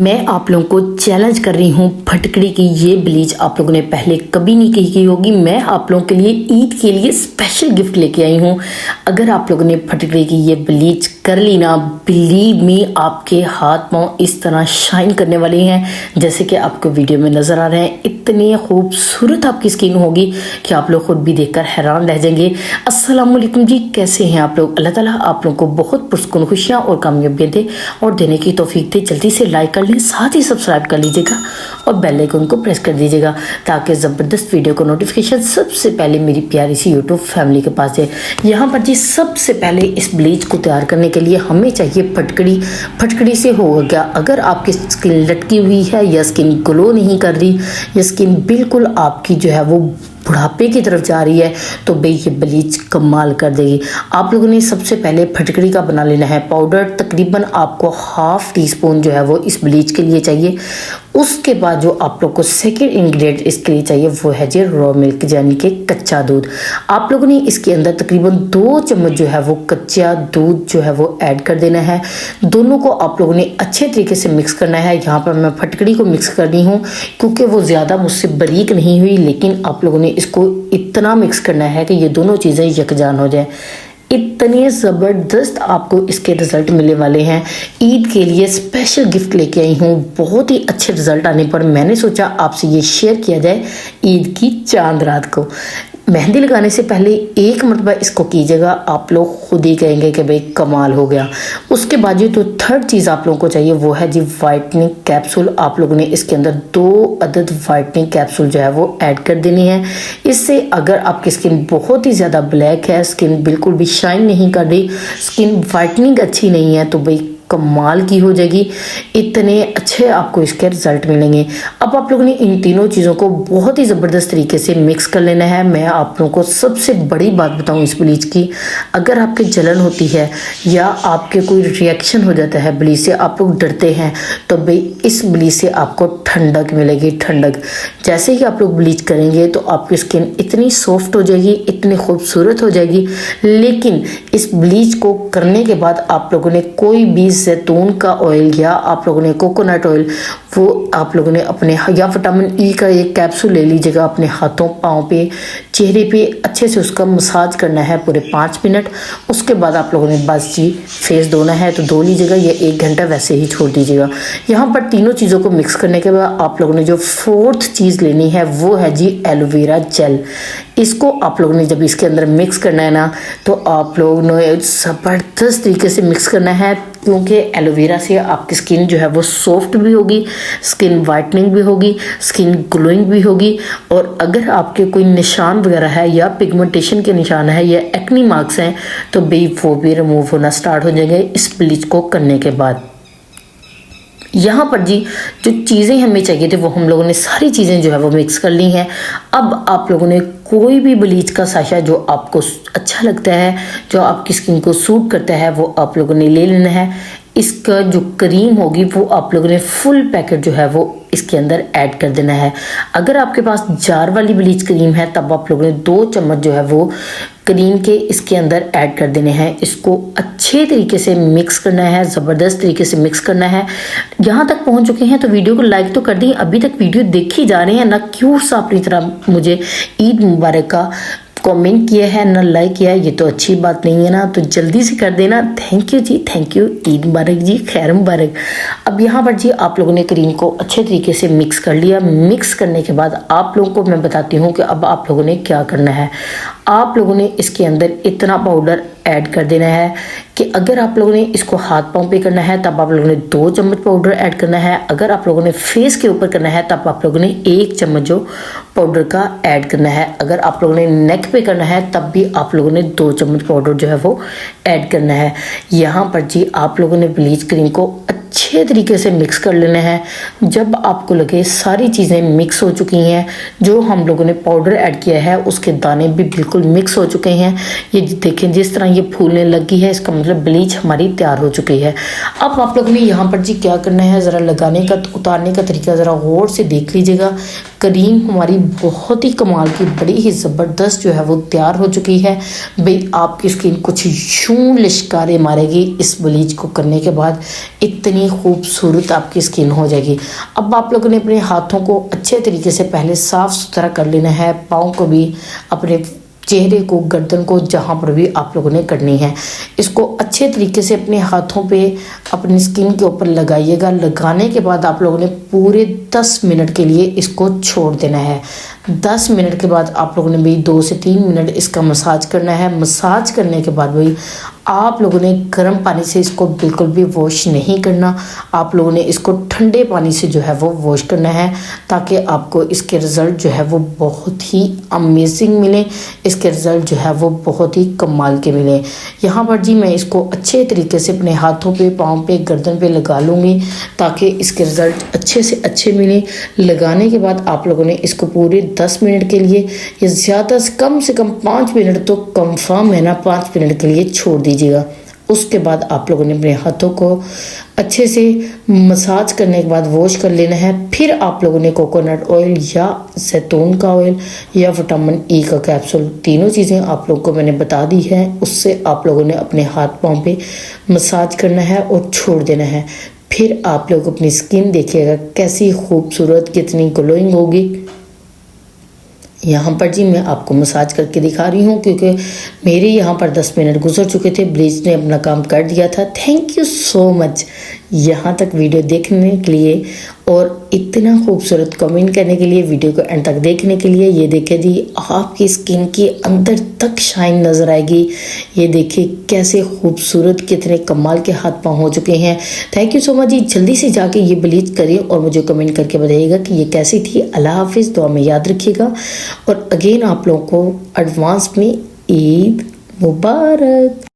मैं आप लोगों को चैलेंज कर रही हूँ, फटकड़ी की ये ब्लीच आप लोगों ने पहले कभी नहीं की होगी। मैं आप लोगों के लिए ईद के लिए स्पेशल गिफ्ट लेके आई हूँ। अगर आप लोगों ने फटकड़ी की ये ब्लीच कर ली ना, बिलीव मी, आपके हाथ पांव इस तरह शाइन करने वाले हैं जैसे कि आपको वीडियो में नजर आ रहे हैं। इतनी खूबसूरत आपकी स्किन होगी कि आप लोग खुद भी देखकर हैरान रह जाएंगे। अस्सलाम वालेकुम जी, कैसे हैं आप लोग? अल्लाह ताला आप लोगों को बहुत पुरस्कुन खुशियाँ और कामयाबियाँ दे और देने की तौफीक दे। जल्दी से लाइक कर, साथ ही सब्सक्राइब कर लीजिएगा और बेल आइकन को प्रेस कर दीजिएगा ताकि ज़बरदस्त वीडियो को नोटिफिकेशन सबसे पहले मेरी प्यारी सी यूट्यूब फैमिली के पास जाए। यहाँ पर जी सबसे पहले इस ब्लीच को तैयार करने के लिए हमें चाहिए फटकड़ी। फटकड़ी से होगा क्या, अगर आपकी स्किन लटकी हुई है या स्किन ग्लो नहीं कर रही या स्किन बिल्कुल आपकी जो है वो बुढ़ापे की तरफ जा रही है, तो भाई ये ब्लीच कमाल कर देगी। आप लोगों ने सबसे पहले फटकड़ी का बना लेना है पाउडर। तकरीबन आपको हाफ टी स्पून जो है वो इस ब्लीच के लिए चाहिए। उसके बाद जो आप लोग को सेकेंड इंग्रेडिएंट इसके लिए चाहिए वो है जी रॉ मिल्क, यानी कि कच्चा दूध। आप लोगों ने इसके अंदर तकरीबन 2 चम्मच जो है वो कच्चा दूध जो है वो ऐड कर देना है। दोनों को आप लोगों ने अच्छे तरीके से मिक्स करना है। यहाँ पर मैं फटकड़ी को मिक्स कर रही हूँ क्योंकि वो ज़्यादा मुझसे बारीक नहीं हुई, लेकिन आप लोगों ने इसको इतना मिक्स करना है कि ये दोनों चीज़ें यकजान हो जाए। इतने ज़बरदस्त आपको इसके रिज़ल्ट मिलने वाले हैं। ईद के लिए स्पेशल गिफ्ट लेके आई हूँ। बहुत ही अच्छे रिज़ल्ट आने पर मैंने सोचा आपसे ये शेयर किया जाए ईद की चांद रात को। मेहंदी लगाने से पहले एक मरतबा इसको कीजिएगा, आप लोग खुद ही कहेंगे कि भाई कमाल हो गया। उसके बाद जो तो थर्ड चीज़ आप लोगों को चाहिए वो है जी वाइटनिंग कैप्सूल। आप लोगों ने इसके अंदर 2 अदद वाइटनिंग कैप्सूल जो है वो ऐड कर देनी है। इससे अगर आपकी स्किन बहुत ही ज़्यादा ब्लैक है, स्किन बिल्कुल भी शाइन नहीं कर रही, स्किन वाइटनिंग अच्छी नहीं है, तो भाई कमाल की हो जाएगी। इतने अच्छे आपको इसके रिजल्ट मिलेंगे। अब आप लोगों ने इन तीनों चीज़ों को बहुत ही ज़बरदस्त तरीके से मिक्स कर लेना है। मैं आप लोगों को सबसे बड़ी बात बताऊं इस ब्लीच की, अगर आपके जलन होती है या आपके कोई रिएक्शन हो जाता है ब्लीच से, आप लोग डरते हैं, तो भाई इस ब्लीच से आपको ठंडक मिलेगी। ठंडक जैसे ही आप लोग ब्लीच करेंगे तो आपकी स्किन इतनी सॉफ्ट हो जाएगी, इतनी खूबसूरत हो जाएगी। लेकिन इस ब्लीच को करने के बाद आप लोगों ने कोई भी जैतून का ऑयल या आप लोगों ने कोकोनट ऑयल, वो आप लोगों ने अपने या विटामिन ई का एक कैप्सूल ले लीजिएगा, अपने हाथों पाँव पे चेहरे पे अच्छे से उसका मसाज करना है पूरे 5 मिनट। उसके बाद आप लोगों ने बस जी फेस धोना है तो धो लीजिएगा या 1 घंटा वैसे ही छोड़ दीजिएगा। यहाँ पर तीनों चीज़ों को मिक्स करने के बाद आप लोगों ने जो 4th चीज़ लेनी है वो है जी एलोवेरा जेल। इसको आप लोगों ने जब इसके अंदर मिक्स करना है ना, तो आप लोगों ने ज़बरदस्त तरीके से मिक्स करना है, क्योंकि एलोवेरा से आपकी स्किन जो है वो सॉफ्ट भी होगी, स्किन वाइटनिंग भी होगी, स्किन ग्लोइंग भी होगी। और अगर आपके कोई निशान वगैरह है या पिगमेंटेशन के निशान है या एक्नी मार्क्स हैं, तो भाई वो भी रिमूव होना स्टार्ट हो जाएंगे इस ब्लीच को करने के बाद। यहाँ पर जी जो चीज़ें हमें चाहिए थे वो हम लोगों ने सारी चीज़ें जो है वो मिक्स कर ली हैं। अब आप लोगों ने कोई भी ब्लीच का साशा जो आपको अच्छा लगता है, जो आपकी स्किन को सूट करता है, वो आप लोगों ने ले लेना है। इसका जो क्रीम होगी वो आप लोगों ने फुल पैकेट जो है वो इसके अंदर ऐड कर देना है। अगर आपके पास जार वाली ब्लीच क्रीम है तब आप लोगों ने 2 चम्मच जो है वो क्रीम के इसके अंदर ऐड कर देने हैं। इसको अच्छे तरीके से मिक्स करना है, ज़बरदस्त तरीके से मिक्स करना है। यहाँ तक पहुँच चुके हैं तो वीडियो को लाइक तो कर दी, अभी तक वीडियो देखी जा रहे हैं ना, क्यों सा अपनी तरह मुझे ईद मुबारक का कमेंट किया है ना लाइक किया है, ये तो अच्छी बात नहीं है ना, तो जल्दी से कर देना। थैंक यू जी, थैंक यू, ईद मुबारक जी, खैर मुबारक। अब यहाँ पर जी आप लोगों ने क्रीम को अच्छे तरीके से मिक्स कर लिया। मिक्स करने के बाद आप लोगों को मैं बताती हूँ कि अब आप लोगों ने क्या करना है। आप लोगों ने इसके अंदर इतना पाउडर ऐड कर देना है कि अगर आप लोगों ने इसको हाथ पाँव पे करना है तब आप लोगों ने 2 चम्मच पाउडर ऐड करना है। अगर आप लोगों ने फेस के ऊपर करना है तब आप लोगों ने 1 चम्मच जो पाउडर का ऐड करना है। अगर आप लोगों ने नेक पे करना है तब भी आप लोगों ने 2 चम्मच पाउडर जो है वो ऐड करना है। यहाँ पर जी आप लोगों ने ब्लीच क्रीम को अच्छे तरीके से मिक्स कर लेना है। जब आपको लगे सारी चीज़ें मिक्स हो चुकी हैं, जो हम लोगों ने पाउडर ऐड किया है उसके दाने भी बिल्कुल मिक्स हो चुके हैं, ये देखें जिस तरह ये फूलने लगी है, इसका मतलब ब्लीच हमारी तैयार हो चुकी है। अब आप लोगों ने यहाँ पर जी क्या करना है, ज़रा लगाने का उतारने का तरीका ज़रा गौर से देख लीजिएगा। क्रीम हमारी बहुत ही कमाल की, बड़ी ही ज़बरदस्त जो है वो तैयार हो चुकी है। भाई आपकी स्किन कुछ यूं लिशकारे मारेगी इस ब्लीच को करने के बाद, इतनी खूबसूरत आपकी स्किन हो जाएगी। अब आप लोगों ने अपने हाथों को अच्छे तरीके से पहले साफ़ सुथरा कर लेना है, पाँव को भी, अपने चेहरे को, गर्दन को, जहाँ पर भी आप लोगों ने करनी है। इसको अच्छे तरीके से अपने हाथों पे अपनी स्किन के ऊपर लगाइएगा। लगाने के बाद आप लोगों ने पूरे 10 मिनट के लिए इसको छोड़ देना है। 10 मिनट के बाद आप लोगों ने भाई 2 से 3 मिनट इसका मसाज करना है। मसाज करने के बाद भाई आप लोगों ने गर्म पानी से इसको बिल्कुल भी वॉश नहीं करना, आप लोगों ने इसको ठंडे पानी से जो है वो वॉश करना है, ताकि आपको इसके रिज़ल्ट जो है वो बहुत ही अमेजिंग मिले, इसके रिज़ल्ट जो है वो बहुत ही कमाल के मिले। यहाँ पर जी मैं इसको अच्छे तरीके से अपने हाथों पे, पाँव पे, गर्दन पे लगा लूँगी ताकि इसके रिज़ल्ट अच्छे से अच्छे मिले। लगाने के बाद आप लोगों ने इसको पूरे 10 मिनट के लिए, या ज़्यादा से कम 5 मिनट तो कंफर्म है ना, 5 मिनट के लिए छोड़ दीजिएगा। उसके बाद आप लोगों ने अपने हाथों को अच्छे से मसाज करने के बाद वॉश कर लेना है। फिर आप लोगों ने कोकोनट ऑयल या जैतून का ऑयल या विटामिन ई का कैप्सूल, तीनों चीज़ें आप लोगों को मैंने बता दी है, उससे आप लोगों ने अपने हाथ पाँव पे मसाज करना है और छोड़ देना है। फिर आप लोग अपनी स्किन देखिएगा कैसी खूबसूरत, कितनी ग्लोइंग होगी। यहाँ पर जी मैं आपको मसाज करके दिखा रही हूँ, क्योंकि मेरे यहाँ पर 10 मिनट गुजर चुके थे, ब्लीच ने अपना काम कर दिया था। थैंक यू सो मच यहाँ तक वीडियो देखने के लिए और इतना खूबसूरत कमेंट करने के लिए, वीडियो को एंड तक देखने के लिए। ये देखिए जी, आपकी स्किन के अंदर तक शाइन नज़र आएगी। ये देखिए कैसे खूबसूरत, कितने कमाल के हाथ पाँव हो चुके हैं। थैंक यू सो मच जी, जल्दी से जाके ये ब्लीच करिए और मुझे कमेंट करके बताइएगा कि ये कैसी थी। अल्लाह हाफिज़, दुआ में याद रखिएगा। और अगेन आप लोगों को एडवांस में ईद मुबारक।